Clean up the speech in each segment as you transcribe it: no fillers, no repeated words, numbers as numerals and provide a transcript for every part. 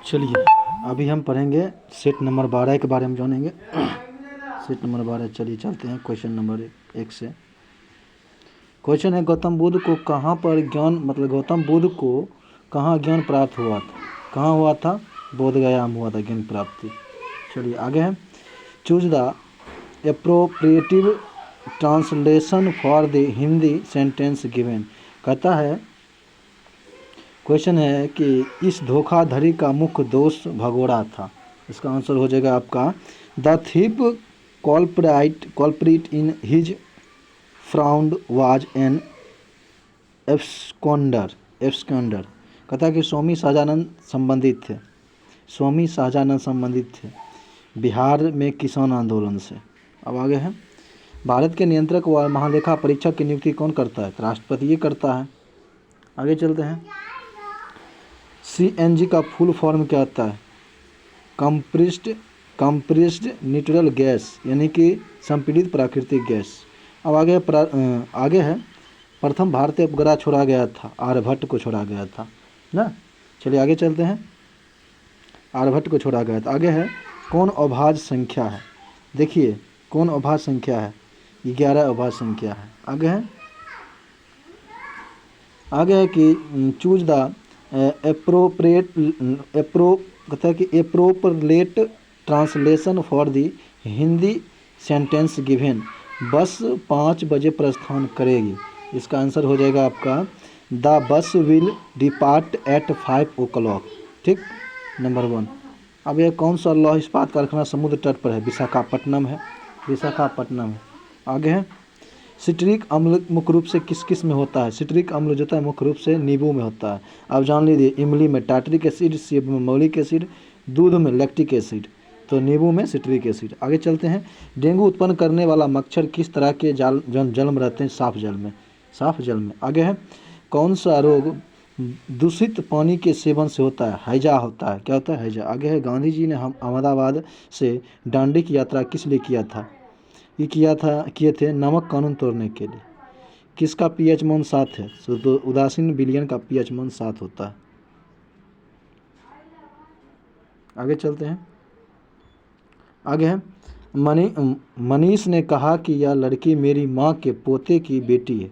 चलिए अभी हम पढ़ेंगे सेट नंबर 12 के बारे में जानेंगे। सेट नंबर 12 चलिए चलते हैं क्वेश्चन नंबर 1 से। क्वेश्चन है गौतम बुद्ध को कहाँ पर ज्ञान गौतम बुद्ध को कहाँ ज्ञान प्राप्त हुआ था? कहाँ हुआ था? बोध गया में हुआ था ज्ञान प्राप्ति। चलिए आगे है, choose the appropriative translation for the Hindi sentence given. कहता है, क्वेश्चन है कि इस धोखाधड़ी का मुख्य दोष भगोड़ा था। इसका आंसर हो जाएगा आपका the thief culprit in his found was an absconder. कहता है कि स्वामी शाहजानंद संबंधित थे बिहार में किसान आंदोलन से। अब आगे है, भारत के नियंत्रक व महालेखा परीक्षक की नियुक्ति कौन करता है? राष्ट्रपति ये करता है। आगे चलते हैं, CNG का फुल फॉर्म क्या होता है? कंप्रेस्ड नेचुरल गैस, यानी कि संपीड़ित प्राकृतिक गैस। अब आगे है प्रथम भारतीय उपग्रह छोड़ा गया था, आर्यभट्ट को छोड़ा गया था ना। चलिए आगे चलते हैं, आर्यभट्ट को छोड़ा गया था। आगे है कौन अभाज्य संख्या है? देखिए कौन अभाज्य संख्या है? 11 अभाज्य संख्या है। आगे है कि choose the appropriate translation for the Hindi sentence given. बस 5 बजे प्रस्थान करेगी। इसका आंसर हो जाएगा आपका the bus will depart eight 5 o'clock। ठीक, नंबर 1। अब यह कौन सा लौह इस्पात कारखाना समुद्र तट पर है? विशाखापट्टनम है। आगे है, सिट्रिक अम्ल मुख्य रूप से किस किस में होता है? सिट्रिक अम्ल जो होता है मुख्य रूप से नींबू में होता है। अब जान लीजिए, इमली में टार्टरिक एसिड, सेब में मौलिक एसिड, दूध में लैक्टिक एसिड, तो नींबू में सिट्रिक एसिड। आगे चलते हैं, डेंगू उत्पन्न करने वाला मच्छर किस तरह के जल में रहते हैं? साफ जल में। आगे है, कौन सा रोग दूषित पानी के सेवन से होता है? हैजा होता है। क्या होता है? हैजा। आगे है, गांधी जी ने अहमदाबाद से दांडी की यात्रा किस लिए किया था? ये किए थे नमक कानून तोड़ने के लिए। किसका pH मान 7 है? तो उदासीन विलयन का pH मान 7 होता है। आगे चलते हैं, आगे है, मनीष ने कहा कि यह लड़की मेरी माँ के पोते की बेटी है।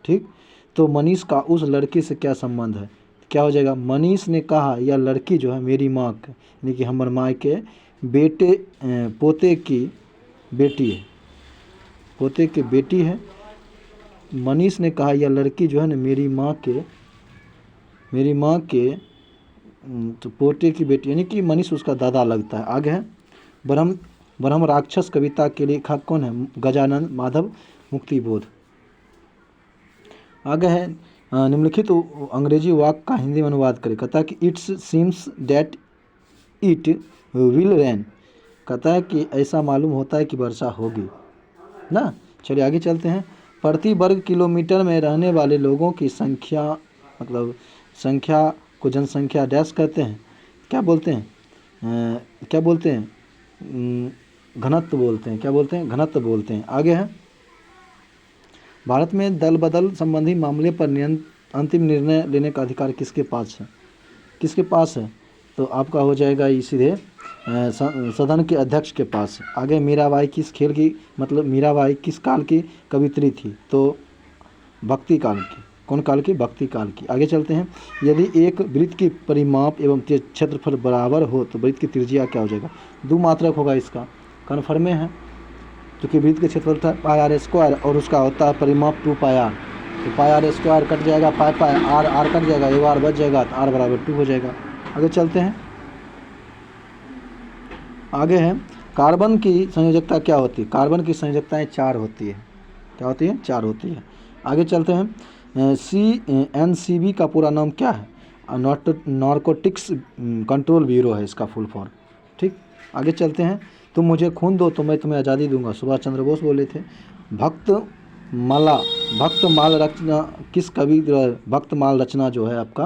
ठीक, तो मनीष का उस लड़की से क्या संबंध है? क्या हो जाएगा? मनीष ने कहा यह लड़की जो है मेरी माँ के, यानी कि हमर माँ के पोते की बेटी है। मनीष ने कहा यह लड़की जो है ना मेरी माँ के तो पोते की बेटी, यानी कि मनीष उसका दादा लगता है। आगे है, ब्रह्म राक्षस कविता के लेखक कौन है? गजानन माधव मुक्तिबोध। आगे है, निम्नलिखित अंग्रेजी वाक्य का हिंदी में अनुवाद करें। कहता है कि it's seems that it will rain. कहता है कि ऐसा मालूम होता है कि वर्षा होगी ना। चलिए आगे चलते हैं, प्रति वर्ग किलोमीटर में रहने वाले लोगों की संख्या को जनसंख्या डैश कहते हैं। क्या बोलते हैं? घनत्व बोलते हैं। क्या बोलते हैं? घनत्व बोलते हैं। आगे है, भारत में दल बदल संबंधी मामले पर अंतिम निर्णय लेने का अधिकार किसके पास है? तो आपका हो जाएगा ये सीधे सदन के अध्यक्ष के पास। आगे, मीराबाई किस काल की कवित्री थी? तो भक्ति काल की। कौन काल की? भक्ति काल की। आगे चलते हैं, यदि एक वृत्त की परिमाप एवं क्षेत्रफल बराबर हो तो वृत्त की त्रिज्या क्या हो जाएगा? द्विमात्रक होगा। इसका कन्फर्म है, क्योंकि वृत्त के क्षेत्रफल था πr² और उसका होता है परिमाप 2πr। तो πr² कट जाएगा, पाई r कट जाएगा, एक r बच जाएगा, तो r बराबर 2 हो जाएगा। आगे चलते हैं, आगे है, कार्बन की संयोजकता क्या होती है? कार्बन की संयोजकताएं 4 होती है। क्या होती है? 4 होती है। आगे चलते हैं, NCB का पूरा नाम क्या है? नारकोटिक्स कंट्रोल ब्यूरो है इसका फुल फॉर्म। ठीक, आगे चलते हैं, तुम मुझे खून दो तो मैं तुम्हें आज़ादी दूंगा, सुभाष चंद्र बोस बोले थे। भक्तमाल रचना किस कवि? भक्तमाल रचना जो है आपका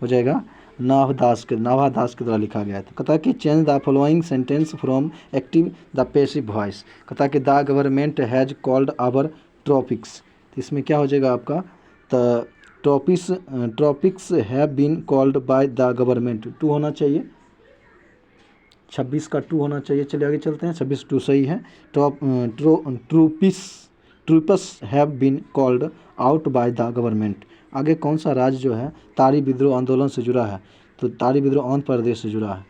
हो जाएगा नाभादास के द्वारा लिखा गया था। कहता है कि change the following sentence from active the passive voice. कहता है कि the government has called our tropics. तो इसमें क्या हो जाएगा आपका? तो tropics have been called by the government. 2 होना चाहिए, 26 का 2 होना चाहिए। चलिए आगे चलते हैं। 26 2 सही है। Troops have been called out by the government. आगे कौन सा राज्य जो है तारी विद्रोह आंदोलन से जुड़ा है? तो तारी विद्रोह आंध्र प्रदेश से जुड़ा है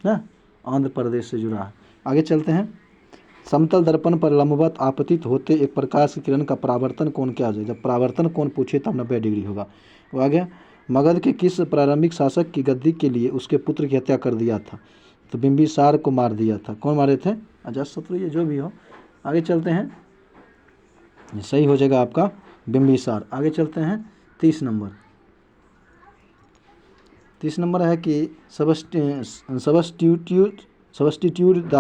ना, आंध्र प्रदेश से जुड़ा है। आगे चलते हैं। समतल दर्पण पर लंबवत आपतित होते एक प्रकाश की किरण का परावर्तन कोण क्या है? जब परावर्तन कोण पूछे तब 90 डिग्री होगा। वो आगे मगध के किस प्रारंभिक शासक की गद्दी के लिए उसके पुत्र की हत्या कर दिया था? तो बिंबिसार को मार दिया था। कौन मारे थे? अजातशत्रु, ये जो भी हो। आगे चलते हैं, सही हो जाएगा आपका बिंबिसार। आगे चलते हैं 30 नंबर। 30 नंबर है कि substitute the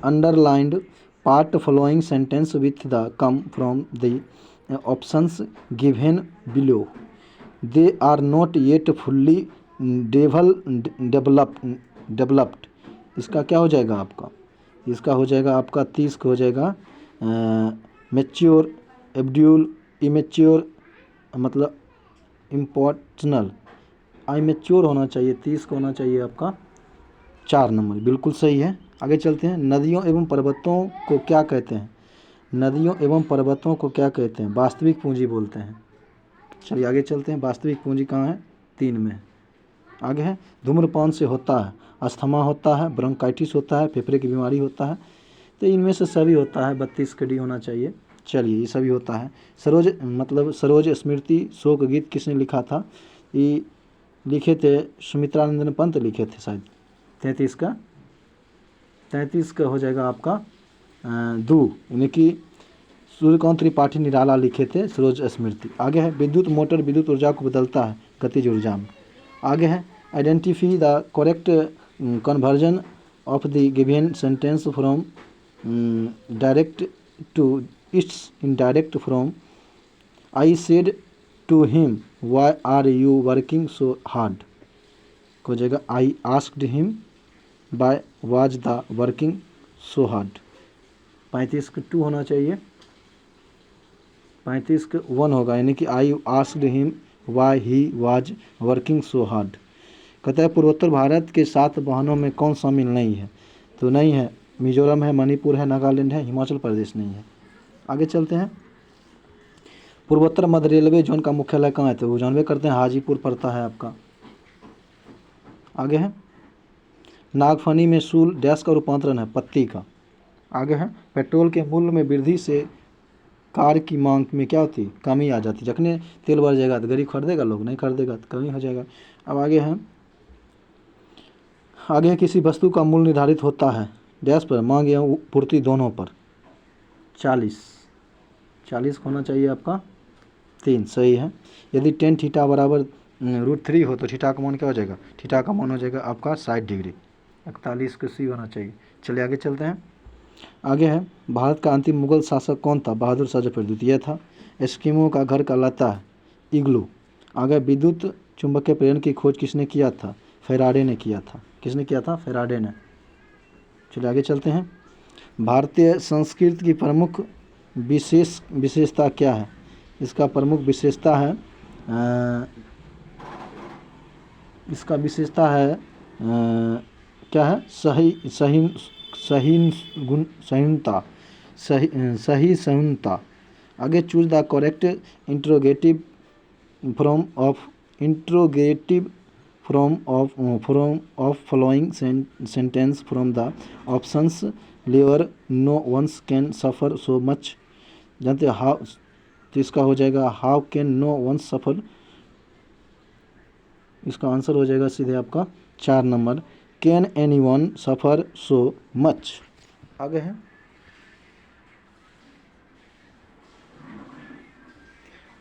underlined part following sentence with the come from the options given below. They are not yet fully developed. इसका क्या हो जाएगा आपका? इसका हो जाएगा आपका 30 का हो जाएगा मैच्योर, एब्ड्यूल, इमेच्योर, मतलब इम्पोर्टनल। इमेच्योर होना चाहिए, 30 का होना चाहिए आपका 4 नंबर, बिल्कुल सही है। आगे चलते हैं। नदियों एवं पर्वतों को क्या कहते हैं? नदियों एवं पर्वतों को क्या कहते हैं? वास्तविक पूंजी बोलते हैं। चलिए आगे चलते हैं। वास्तविक पूंजी कहाँ है? 3 में। आगे है धूम्रपान से होता है अस्थमा होता है, ब्रोंकाइटिस होता है, फेफड़े की बीमारी होता है। तो इनमें से सभी होता है, 32 का डी होना चाहिए। चलिए ये सभी होता है। सरोज स्मृति शोक गीत किसने लिखा था? ये लिखे थे सुमित्रानंदन पंत लिखे थे शायद। 33 का हो जाएगा आपका 2, यानी कि सूर्यकांत त्रिपाठी निराला लिखे थे सरोज स्मृति। आगे है विद्युत मोटर विद्युत ऊर्जा को बदलता है गतिज ऊर्जा में। आगे है identify the correct conversion of the given sentence from direct to its indirect from I said to him why are you working so hard. हो जाएगा I asked him why was the working so hard. 35 का 2 होना चाहिए, 35 का 1 होगा, यानी कि आई asked him why he was working so hard. कहता है पूर्वोत्तर भारत के 7 वाहनों में कौन शामिल नहीं है? तो नहीं है, मिजोरम है, मणिपुर है, नागालैंड है, हिमाचल प्रदेश नहीं है। आगे चलते हैं। पूर्वोत्तर मध्य रेलवे जोन का मुख्यालय कहाँ है? तो वो जानवे करते हैं हाजीपुर पड़ता है आपका। आगे है नागफनी में सूल डैश का रूपांतरण है पत्ती का। आगे है पेट्रोल के मूल्य में वृद्धि से कार की मांग में क्या होती है? कमी आ जाती है। जखने तेल बढ़ जाएगा तो गाड़ी खरीदेगा लोग, नहीं खरीदेगा तो कमी हो जाएगा। अब आगे है किसी वस्तु का मूल्य निर्धारित होता है डैश पर, मांग या पूर्ति दोनों पर। 40 होना चाहिए आपका 3, सही है। यदि tan थीटा बराबर √3 हो तो थीटा का मान क्या हो जाएगा? थीटा का मान हो जाएगा आपका 60 डिग्री। 41 का सी होना चाहिए। चलिए आगे चलते हैं। आगे है भारत का अंतिम मुगल शासक कौन था? बहादुर शाह जफर द्वितीय था। एस्किमो का घर कहलाता है इग्लू। आगे विद्युत चुंबकीय प्रेरण की खोज किसने किया था? फैराडे ने किया था। किसने किया था? फैराडे ने। चलिए आगे चलते हैं। भारतीय संस्कृत की प्रमुख विशेषता क्या है? इसका प्रमुख विशेषता है इसका विशेषता है क्या है? सही सहिष्णुता। आगे choose the correct interrogative from of following sentence from the options lever no ones can suffer so much. जानते हाउ, तो इसका हो जाएगा how can no ones suffer. इसका आंसर हो जाएगा सीधे आपका 4 number, can any one suffer so much. आगे है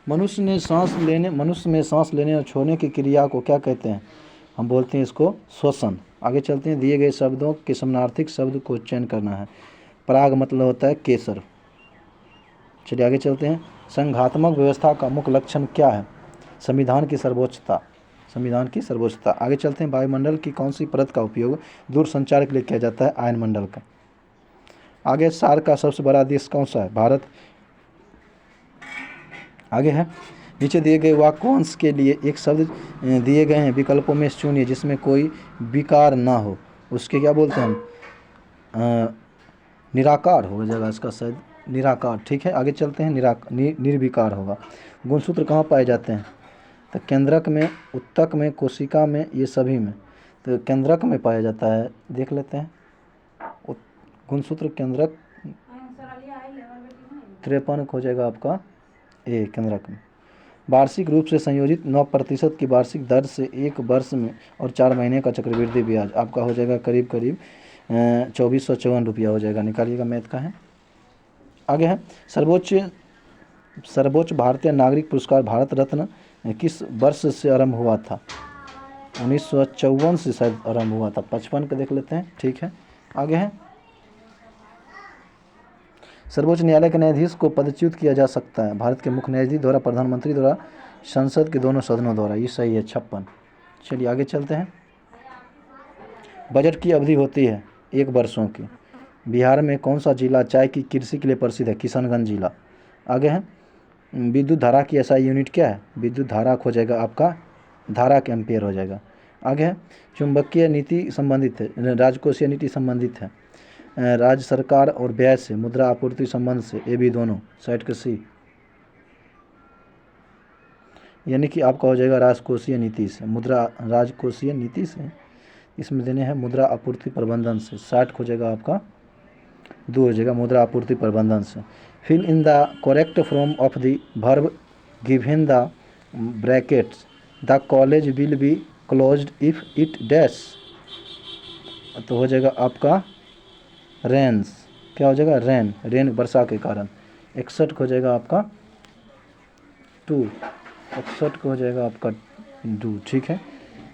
मनुष्य में सांस लेने और छोड़ने की क्रिया को क्या कहते हैं? हम बोलते हैं इसको श्वसन। आगे चलते हैं। दिए गए शब्दों के समानार्थक शब्द को चयन करना है। पराग मतलब होता है केसर। चलिए आगे चलते हैं। संघात्मक व्यवस्था का मुख्य लक्षण क्या है? संविधान की सर्वोच्चता। आगे चलते हैं। वायुमंडल की कौन सी परत का उपयोग दूरसंचार के लिए किया जाता है? आयन मंडल का। आगे सार्क का सबसे बड़ा देश कौन सा है? भारत। आगे है नीचे दिए गए वाक्यांश के लिए एक शब्द दिए गए हैं, विकल्पों में से चुनिए जिसमें कोई विकार ना हो। उसके क्या बोलते हैं हम? निराकार हो जाएगा इसका शायद, निराकार। ठीक है, आगे चलते हैं। निर्विकार होगा। गुणसूत्र कहाँ पाए जाते हैं? तो केंद्रक में, उत्तक में, कोशिका में, ये सभी में। तो केंद्रक में पाया जाता है, देख लेते हैं। गुणसूत्र केंद्रक 53 हो जाएगा आपका ए, केंद्रक में। वार्षिक रूप से संयोजित 9% की वार्षिक दर से 1 वर्ष में और 4 महीने का चक्रवृद्धि ब्याज आपका हो जाएगा करीब करीब 2454 रुपया हो जाएगा। निकालिएगा, मैथ का है। आगे है सर्वोच्च भारतीय नागरिक पुरस्कार भारत रत्न किस वर्ष से आरंभ हुआ था? 1954 से शायद आरंभ हुआ था। 55 का देख लेते हैं। ठीक है, आगे है सर्वोच्च न्यायालय के न्यायाधीश को पदच्युत किया जा सकता है भारत के मुख्य न्यायाधीश द्वारा, प्रधानमंत्री द्वारा, संसद के दोनों सदनों द्वारा। ये सही है, 56। चलिए आगे चलते हैं। बजट की अवधि होती है 1 वर्षों की। बिहार में कौन सा जिला चाय की कृषि के लिए प्रसिद्ध है? किशनगंज जिला। आगे है विद्युत धारा की एसआई यूनिट क्या है? विद्युत धारा हो जाएगा आपका धारा के एम्पियर हो जाएगा। आगे है चुंबकीय नीति संबंधित है, राजकोषीय नीति संबंधित है राज्य सरकार और व्यय से, मुद्रा आपूर्ति संबंध से, ये भी दोनों, साइड का सी, यानी कि आपका हो जाएगा राजकोषीय नीति से, राजकोषीय नीति से। इसमें देने हैं मुद्रा आपूर्ति प्रबंधन से, 60 हो जाएगा आपका 2 हो जाएगा मुद्रा आपूर्ति प्रबंधन से। Fill in the correct form of the verb given the brackets, the college will be closed if it dash, तो हो जाएगा आपका रेन्स। क्या हो जाएगा? रेन वर्षा के कारण। 61 हो जाएगा आपका 2, 61 को हो जाएगा आपका 2। ठीक है,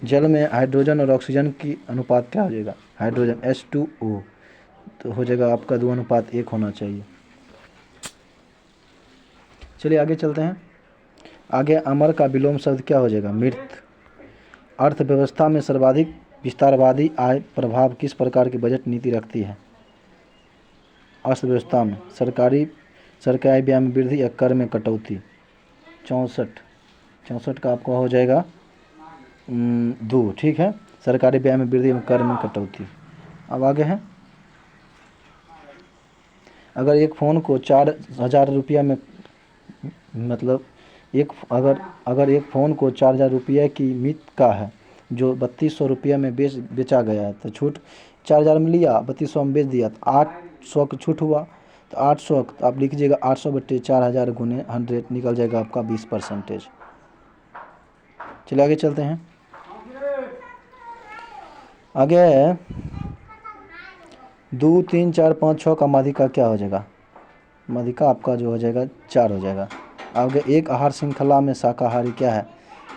जल में हाइड्रोजन और ऑक्सीजन की अनुपात क्या हो जाएगा? हाइड्रोजन H2O, तो हो जाएगा आपका 2:1 होना चाहिए। चलिए आगे चलते हैं। आगे अमर का विलोम शब्द क्या हो जाएगा? मृत। अर्थव्यवस्था में सर्वाधिक विस्तारवादी आय प्रभाव किस प्रकार की बजट नीति रखती है? अर्थव्यवस्था में सरकारी व्यय में वृद्धि या कर में कटौती। 64 का आपको हो जाएगा 2। ठीक है, सरकारी व्यय में वृद्धि और कर में कटौती। अब आगे है अगर एक फ़ोन को 4000 रुपया में, मतलब अगर एक फ़ोन को 4000 रुपये की कीमत का है जो 3200 रुपये में बेचा गया है, तो छूट 4000 में लिया, 3200 में बेच दिया, तो 800 की छूट हुआ। तो 800 तो आप लिख लीजिएगा 800 बटे 4000 गुने 100, निकल जाएगा आपका 20%। चलिए आगे चलते हैं। आगे है 2, 3, 4, 5, 6 का माध्यिका क्या हो जाएगा? माध्यिका आपका जो हो जाएगा 4 हो जाएगा। आगे एक आहार श्रृंखला में शाकाहारी क्या है?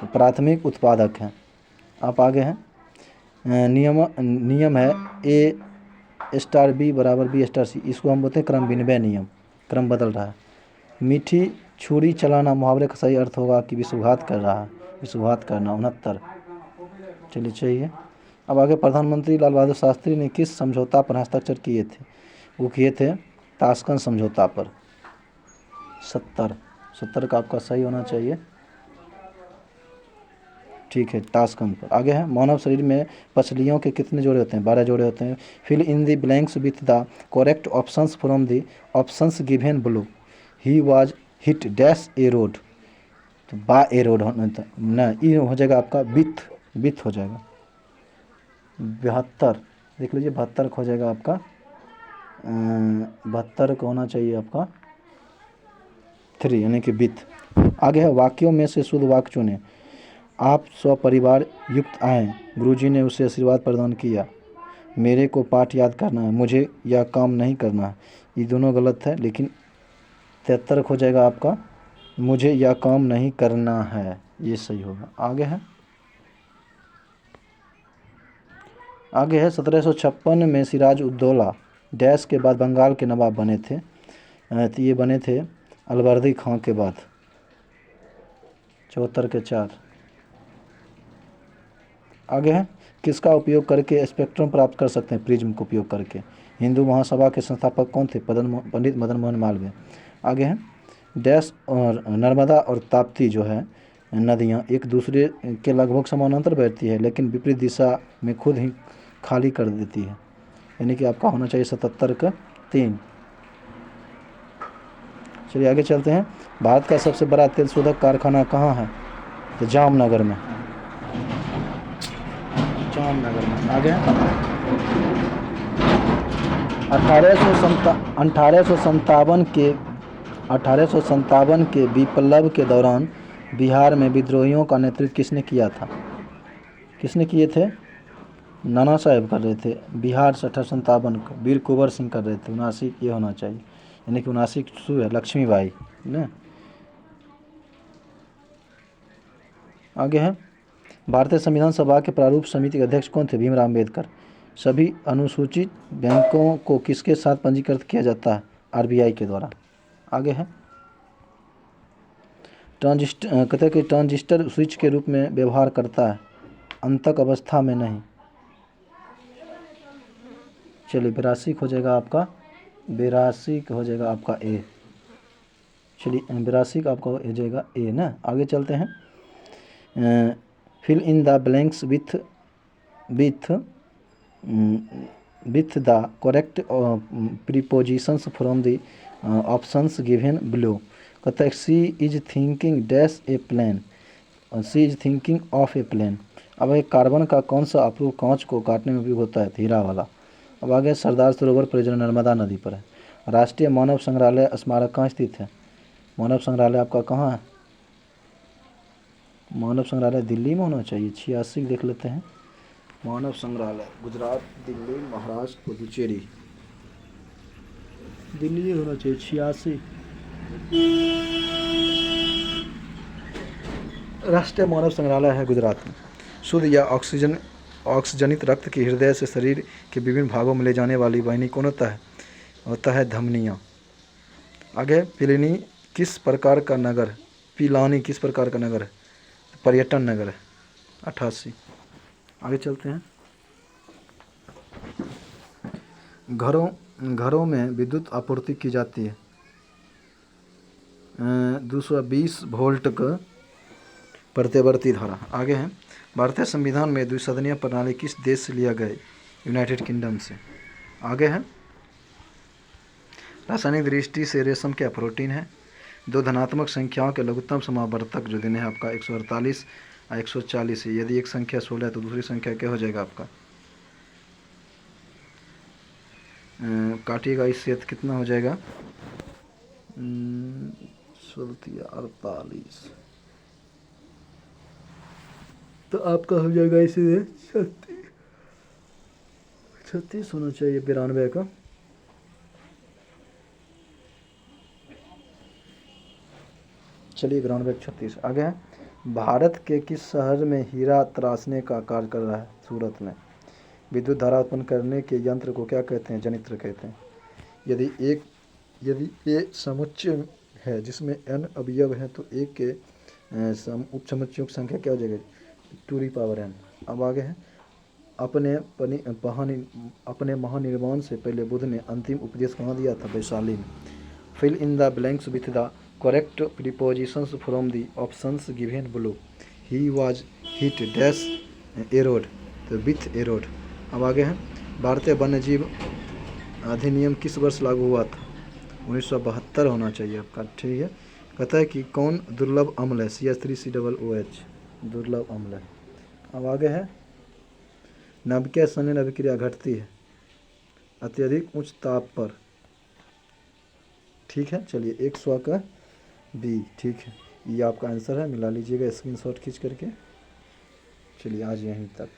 प्राथमिक उत्पादक है। आप आगे हैं नियम है A*B = B*C, इसको हम बोलते हैं क्रम विनिमय नियम, क्रम बदल रहा है। मीठी छुरी चलाना मुहावरे का सही अर्थ होगा कि विश्वघात कर रहा है, विश्वघात करना। 69। चलिए चाहिए। अब आगे प्रधानमंत्री लाल बहादुर शास्त्री ने किस समझौता पर हस्ताक्षर किए थे? वो किए थे ताशकंद समझौता पर। 70 का आपका सही होना चाहिए। ठीक है, ताशकंद पर। आगे है मानव शरीर में पसलियों के कितने जोड़े होते हैं? 12 जोड़े होते हैं। Fill in the blanks with the correct options from the options given below. He was hit dash a road, तो बा ए रोड ना, ये हो जाएगा आपका विथ हो जाएगा। 72 देख लीजिए, 72 हो जाएगा आपका 72 को होना चाहिए आपका 3, यानी कि विथ। आगे है वाक्यों में से शुद्ध वाक्य चुनें। आप सपरिवार युक्त आए, गुरुजी ने उसे आशीर्वाद प्रदान किया, मेरे को पाठ याद करना है, मुझे यह काम नहीं करना है। ये दोनों गलत है, लेकिन 73 हो जाएगा आपका मुझे यह काम नहीं करना है, ये सही होगा। आगे है 1756 में सिराज उद्दौला डैश के बाद बंगाल के नवाब बने थे। तो ये बने थे अलवर्दी खां के बाद। 74 के 4। आगे है किसका उपयोग करके स्पेक्ट्रम प्राप्त कर सकते हैं? प्रिज्म का उपयोग करके। हिंदू महासभा के संस्थापक कौन थे? पंडित मदन मोहन मालवीय। आगे है डैश और नर्मदा और ताप्ती जो है नदियाँ एक दूसरे के लगभग समानांतर बहती है, लेकिन विपरीत दिशा में खुद ही खाली कर देती है। यानी कि आपका होना चाहिए 77 का 3। चलिए आगे चलते हैं। भारत का सबसे बड़ा तेल शोधक कारखाना कहाँ है? तो जामनगर में। जामनगर में। आगे 1857 के विप्लव के दौरान बिहार में विद्रोहियों का नेतृत्व किसने किया था? किसने किए थे? नाना साहेब कर रहे थे। बिहार से 1857 को वीर कुंवर सिंह कर रहे थे। 79 ये होना चाहिए, यानी कि 79 शू है लक्ष्मीबाई ना। आगे है भारतीय संविधान सभा के प्रारूप समिति के अध्यक्ष कौन थे? भीमराव अम्बेडकर। सभी अनुसूचित बैंकों को किसके साथ पंजीकृत किया जाता है? आरबीआई के द्वारा। आगे है ट्रांजिस्टर कहते हैं कि ट्रांजिस्टर स्विच के रूप में व्यवहार करता है, अंतक अवस्था में नहीं। चलिए 82 हो जाएगा आपका, 82 हो जाएगा आपका ए। चलिए 82 का आपका हो जाएगा ए ना। आगे चलते हैं। Fill in the blanks with the correct prepositions from the options given below. कहता है she is thinking dash a plane, she is thinking of a plane. अब एक कार्बन का कौन सा अप्रूव कांच को काटने में उपयोग होता है? हीरा वाला। अब आगे सरदार सरोवर परियोजना नर्मदा नदी पर है। राष्ट्रीय मानव संग्रहालय स्मारक कहाँ स्थित है? मानव संग्रहालय आपका कहाँ है? मानव संग्रहालय दिल्ली में होना चाहिए। 86 देख लेते हैं। मानव संग्रहालय गुजरात, दिल्ली, महाराष्ट्र, पुदुचेरी। दिल्ली होना चाहिए 86। राष्ट्रीय मानव संग्रहालय है गुजरात में। शुद्ध या ऑक्सीजनित रक्त की हृदय से शरीर के विभिन्न भागों में ले जाने वाली वाहिनी कौन होता है? होता है धमनियाँ। आगे पिलानी किस प्रकार का नगर है? पिलानी किस प्रकार का नगर है? पर्यटन नगर है। 88। आगे चलते हैं। घरों में विद्युत आपूर्ति की जाती है 220 वोल्ट का प्रत्यावर्ती धारा। आगे है भारतीय संविधान में द्विसदनीय प्रणाली किस देश से लिया गया? यूनाइटेड किंगडम से। आगे है रासायनिक दृष्टि से रेशम क्या प्रोटीन है? दो धनात्मक संख्याओं के लघुत्तम समावर्तक जो दिन है आपका 148 और 140 है। यदि एक संख्या 16 है तो दूसरी संख्या क्या हो जाएगा आपका? काटिएगा इससे तो कितना हो जाएगा? 48 तो आपका हो जाएगा इसे 36 होना चाहिए 92 का। चलिए 92 36। आगे है भारत के किस शहर में हीरा तराशने का कार्य कर रहा है? सूरत में। विद्युत धारा उत्पन्न करने के यंत्र को क्या कहते हैं? जनित्र कहते हैं। यदि ए समुच्चय है जिसमें n अवयव हैं तो एक के उपसमुच्चयों की संख्या क्या हो जाएगी? 2n। अब आगे है अपने महानिर्वाण से पहले बुद्ध ने अंतिम उपदेश कहाँ दिया था? वैशाली में। Fill in the blanks with the correct prepositions from the options given below. He was hit dash a road, तो विथ ए रोड। अब आगे है भारतीय वन्यजीव अधिनियम किस वर्ष लागू हुआ था? 1972 होना चाहिए आपका। ठीक है। कहता है कि कौन दुर्लभ अम्ल है? CH3COOH दुर्लभ अम्ल है। अब आगे है नाभिकीय संघनन अभिक्रिया घटती है अत्यधिक उच्च ताप पर। ठीक है। चलिए 100 का बी। ठीक है, ये आपका आंसर है। मिला लीजिएगा स्क्रीनशॉट खींच करके। चलिए आज यहीं तक।